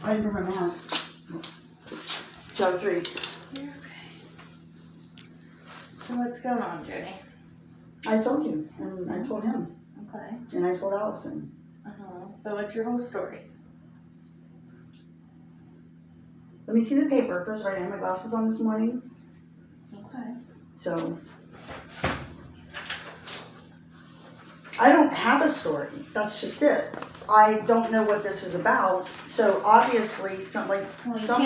I didn't bring my mask. Job 3. You're okay. So what's going on, Jody? I told you, and I told him. Okay. And I told Allison. So what's your whole story? Let me see the paper first. Right, I had my glasses on this morning. Okay. So, I don't have a story. That's just it. I don't know what this is about. So obviously, someone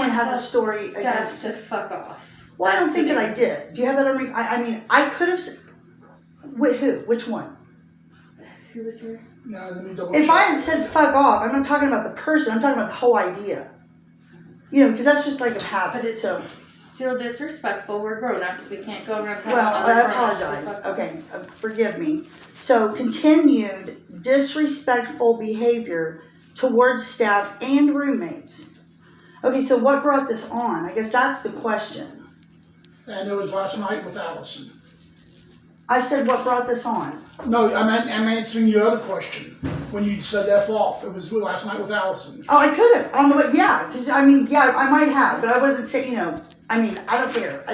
has a story against. To fuck off. Well, I don't think that I did. Do you have that on me? I mean, I could have. With who? Which one? Who was here? No, let me double If check. I had said fuck off, I'm not talking about the person. I'm talking about the whole idea. You know, because that's just like a habit. But it's so. still disrespectful. We're grown-ups. We can't go around telling Well, other I grown-ups apologize. to fuck Okay, forgive me. So, continued disrespectful behavior towards staff and roommates. Okay, so what brought this on? I guess that's the question. And it was last night with Allison. I said, what brought this on? No, I'm answering your other question. When you said F off, it was last night with Allison. Oh, I could have. On the way, yeah. Because, I mean, yeah, I might have. But I wasn't saying, you know, I mean, I don't care.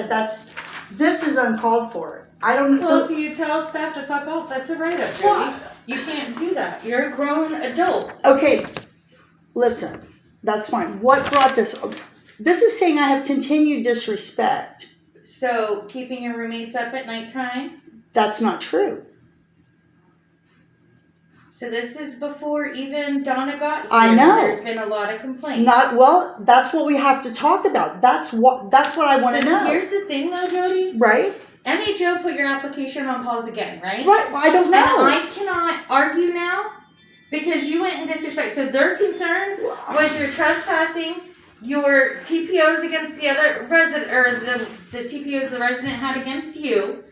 This is uncalled for. I don't Well, if you tell staff to fuck off, that's a write-up, Jody. Well, You can't do that. You're a grown adult. okay, listen. That's fine. What brought this? This is saying I have continued disrespect. So, keeping your roommates up at nighttime? That's not true. So this is before even Donna got here. I know. There's been a lot of complaints. That's what we have to talk about. That's what I want to know. Here's the thing though, Jody. Right? NHO put your application on pause again, right? Right. Well, I don't know. And I cannot argue now because you went in disrespect. So their concern was you're trespassing, your TPOs against the other resident, or the TPOs the resident had against you,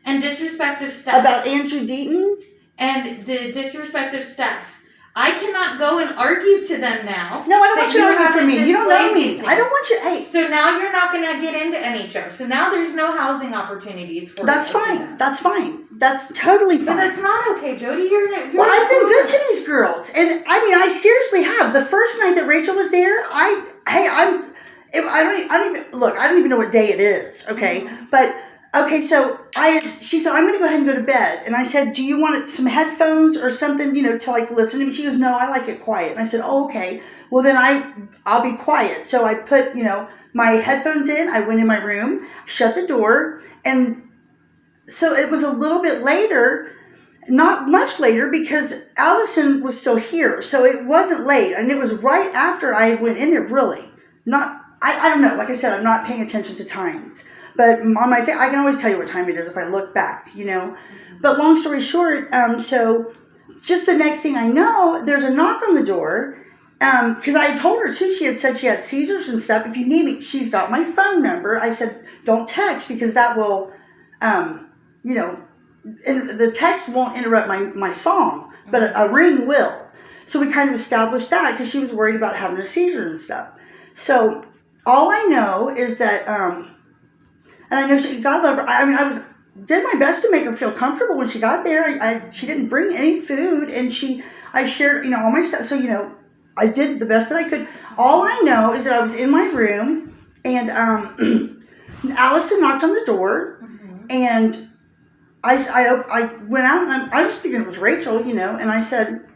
and disrespect of staff. About Andrew Deaton? And the disrespect of staff. I cannot go and argue to them now. No, I don't want you to argue for me. You don't know me. Things. I don't want you. Hey. So now you're not going to get into NHO. So now there's no housing opportunities for That's you. fine. That's fine. That's totally fine. But that's not okay, Jody. You're well, I've been good to these girls, and I mean, I seriously have. The first night that Rachel was there, I don't even know what day it is. Okay, but. Okay, so she said, I'm going to go ahead and go to bed. And I said, do you want some headphones or something, you know, to like listen to me? She goes, no, I like it quiet. And I said, oh, okay. Well, then I'll be quiet. So I put, you know, my headphones in. I went in my room, shut the door. And so it was a little bit later, not much later, because Allison was still here. So it wasn't late. And it was right after I went in there, really. I don't know. Like I said, I'm not paying attention to times. But on my I can always tell you what time it is if I look back, you know. But long story short, so just the next thing I know, there's a knock on the door. Because I had told her, too, she had said she had seizures and stuff. If you need me, she's got my phone number. I said, don't text because that will, you know, and the text won't interrupt my song, but a ring will. So we kind of established that because she was worried about having a seizure and stuff. So all I know is that... And I know she got over. I mean, did my best to make her feel comfortable when she got there. She didn't bring any food, and I shared, you know, all my stuff. So, you know, I did the best that I could. All I know is that I was in my room, and Allison knocked on the door, and I went out, and I was thinking it was Rachel, you know, and I said,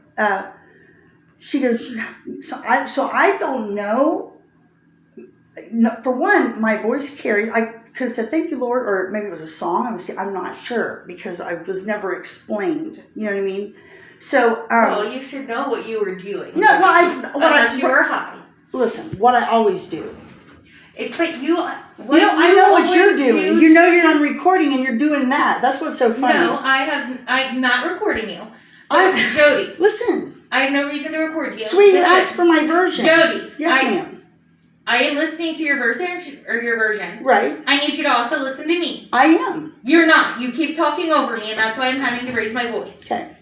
she goes, so I don't know. No, for one, my voice carries. I could have said "Thank you, Lord," or maybe it was a song. I'm not sure because I was never explained. You know what I mean? So, well, you should know what you were doing. No, well, unless you were high. Listen, what I always do. But you. I know what you're doing. You know you're on recording and you're doing that. That's what's so funny. No, I'm not recording you. Jody. Listen. I have no reason to record you. Sweetie, ask for my version. Jody. Yes, ma'am. I am listening to your version, or your version. Right. I need you to also listen to me. I am. You're not. You keep talking over me, and that's why I'm having to raise my voice. Okay.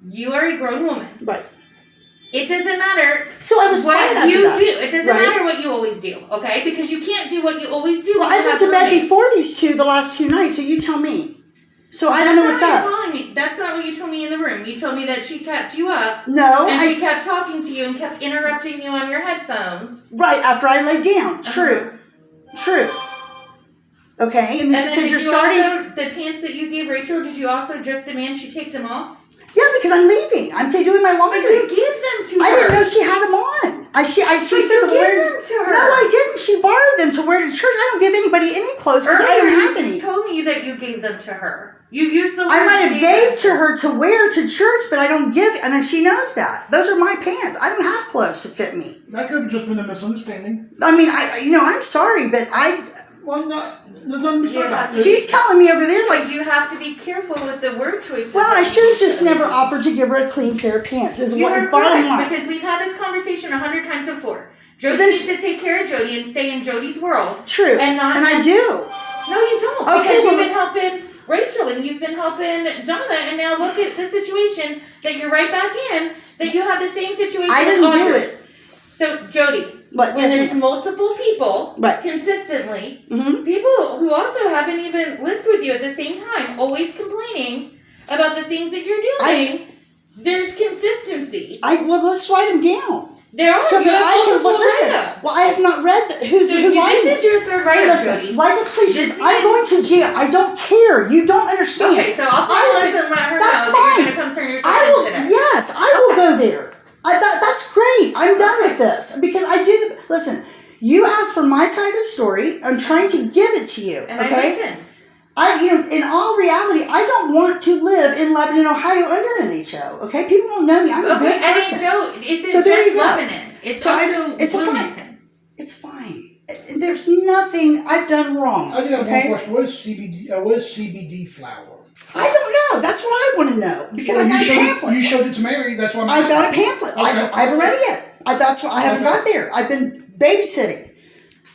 You are a grown woman. Right. It doesn't matter so I was what you do. It doesn't matter what you always do, okay? Because you can't do what you always do. Well, I went to bed before these two the last 2 nights, so you tell me. So I don't know what's up. me. That's not what you told me in the room. You told me that she kept you up. No, And she kept talking to you and kept interrupting you on your headphones. right after I laid down. True. True. Okay, and then she said, did you're you starting. also, the pants that you gave Rachel, did you also just demand she take them off? Yeah, because I'm leaving. I'm doing my But laundry. you gave them to her. I didn't know she had them on. She But said you to gave wear. them to her. No, I didn't. She borrowed them to wear to church. I don't give anybody any clothes because I Earlier, don't you have any. just told me that you gave them to her. You used the word I might have gave gave to her to wear to church, but I don't give, and then she knows that. Those are my pants. I don't have clothes to fit me. That could have just been a misunderstanding. I mean, I'm sorry, but Well, there's nothing to be said about it. she's telling me over there, like, You have to be careful with the word choices. well, I should have just never offered to give her a clean pair of pants, is You what are is bottom correct, line. because we've had this conversation 100 times before. Jody then needs to take care of Jody and stay in Jody's world. True. And not I just- do. No, you don't. Okay, Because well, you've been helping Rachel and you've been helping Donna, and now look at the situation that you're right back in, that you have the same situation I with didn't do Audrey. it. So, Jody, But when there's multiple people Right. consistently, Mm-hmm. people who also haven't even lived with you at the same time, always complaining about the things that you're doing, there's consistency. Well, let's write them down. There are. So You that have I can multiple listen. write-ups. Well, I have not read who So writes this is your third Hey, write-up, listen, Jody. like a police, This I'm going to jail. I don't care. You don't understand. Okay, so I'll call Melissa and let her know That's that fine. you're going to come turn yourself I in will. today. Yes, I will go there. That's great. I'm done with this because I do. Listen, you asked for my side of the story. I'm trying to give it to you. And Okay. I listened. In all reality, I don't want to live in Lebanon, Ohio under an NHO. Okay, people don't know me. I'm a good and person. it's So there just you go. Lebanon. It's So also it's fine. Bloomington. It's fine. There's nothing I've done wrong. I do have okay? one question. What is CBD flower? I don't know. That's what I want to know because I got a pamphlet. You showed it to Mary. That's why I'm I've got a asking. pamphlet. Okay. I haven't read it yet. That's what I haven't got there. I've been babysitting.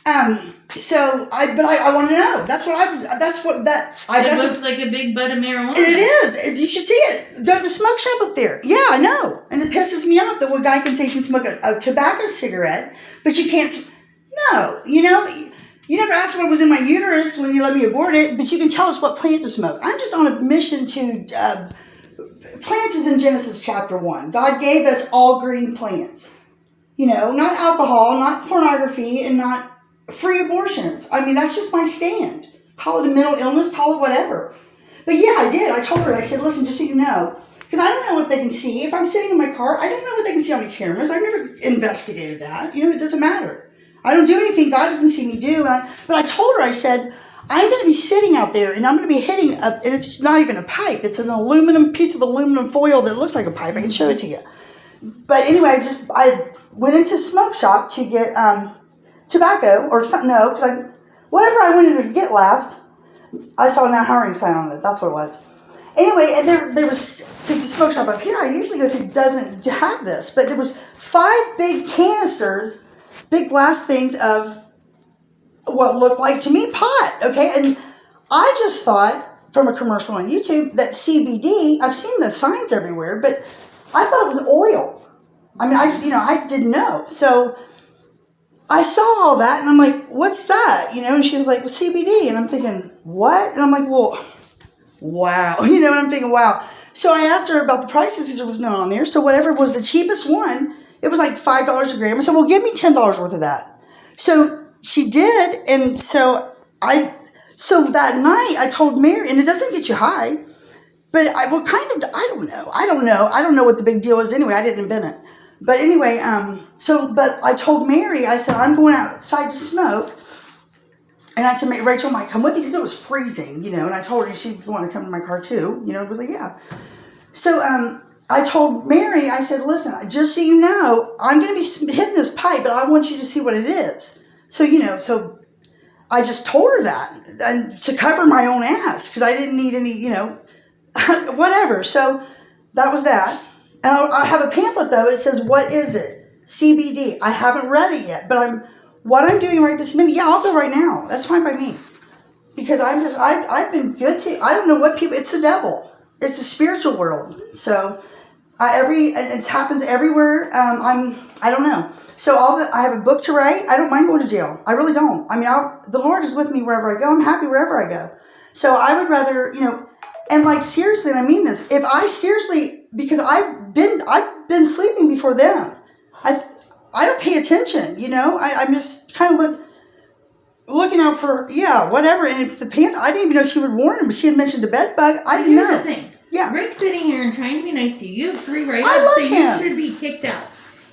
But I want to know. It looked like a big bud of marijuana. It is. You should see it. There's a smoke shop up there. Yeah, I know. And it pisses me off that one guy can say you can smoke a tobacco cigarette, but you can't. No, you never asked what was in my uterus when you let me abort it, but you can tell us what plant to smoke. I'm just on a mission to. Plants is in Genesis chapter 1. God gave us all green plants. Not alcohol, not pornography, and not free abortions. I mean, that's just my stand. Call it a mental illness, call it whatever. But yeah, I did. I told her, I said, listen, just so you know, because I don't know what they can see. If I'm sitting in my car, I don't know what they can see on the cameras. I've never investigated that. It doesn't matter. I don't do anything God doesn't see me do. But I told her, I said, I'm going to be sitting out there and I'm going to be hitting and it's not even a pipe. It's an piece of aluminum foil that looks like a pipe. I can show it to you. But anyway, I went into a smoke shop to get tobacco or something. No, because whatever I went in to get last, I saw a not hiring sign on it. That's what it was. Anyway, and there was, because the smoke shop up here I usually go to doesn't have this, but there was 5 big canisters, big glass things of what looked like to me pot. Okay, and I just thought from a commercial on YouTube that CBD. I've seen the signs everywhere, but I thought it was oil. I mean, I didn't know. So I saw all that, and I'm like, what's that? And she was like, well, CBD. And I'm thinking, what? And I'm like, well, wow. And I'm thinking, wow. So I asked her about the prices because there was none on there. So whatever was the cheapest one, it was like $5 a gram. I said, well, give me $10 worth of that. So she did, and so that night I told Mary, and it doesn't get you high, but I don't know what the big deal is anyway. I didn't invent it. But anyway, but I told Mary, I said, I'm going outside to smoke. And I said, Rachel might come with you because it was freezing, and I told her she wanted to come to my car too, it was like, yeah. So I told Mary, I said, listen, just so you know, I'm going to be hitting this pipe, but I want you to see what it is. So, so I just told her that and to cover my own ass because I didn't need any, whatever. So that was that. And I have a pamphlet, though. It says, what is it? CBD. I haven't read it yet, but what I'm doing right this minute, I'll go right now. That's fine by me. Because I've been good to, I don't know what people, it's the devil. It's the spiritual world. So it happens everywhere. I don't know. So I have a book to write. I don't mind going to jail. I really don't. I mean, the Lord is with me wherever I go. I'm happy wherever I go. So I would rather, And like seriously, and I mean this. If I seriously, because I've been sleeping before them. I don't pay attention. You know, I'm just kind of looking out for whatever. And if the pants, I didn't even know she would warn him. But she had mentioned a bed bug. I didn't know. Here's the thing. Yeah. Rick's sitting here and trying to be nice to you. You have 3 write-ups, I love so him. you should be kicked out.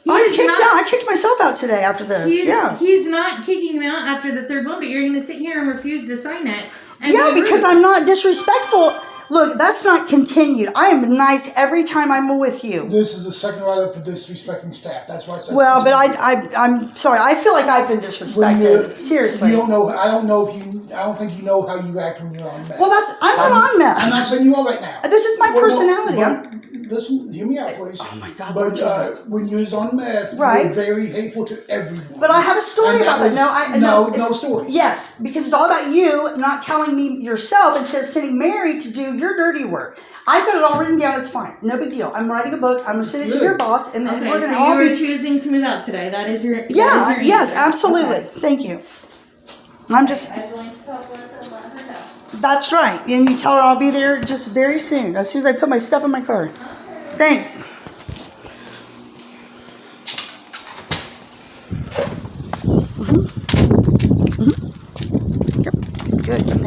I'm kicked out. I kicked myself out today after this. He's not kicking him out after the 3rd one, but you're going to sit here and refuse to sign it. And Because I'm not disrespectful. Look, that's not continued. I am nice every time I'm with you. This is the second write-up for disrespecting staff. That's why I said. Well, but I'm sorry. I feel like I've been disrespected. Seriously. You don't know. I don't think you know how you act when you're on meth. Well, I'm not on meth. I'm not saying you are right now. This is my personality. Listen, hear me out, please. Oh my God, But Lord Jesus. when you're on meth, Right. you're very hateful to everyone. But I have a story And about that. No story. Yes, because it's all about you not telling me yourself instead of sending Mary to do your dirty work. I've got it all written down. It's fine. No big deal. I'm writing a book. I'm going to send it to your boss, and then we're going to so all you be. were choosing to move out today. That is your. Yeah. Yes. Absolutely. Okay. Thank you. I'm just. I'm going to call Melissa and let her know. That's right. And you tell her I'll be there just very soon. As soon as I put my stuff in my car. Okay. Thanks. Yep. Good.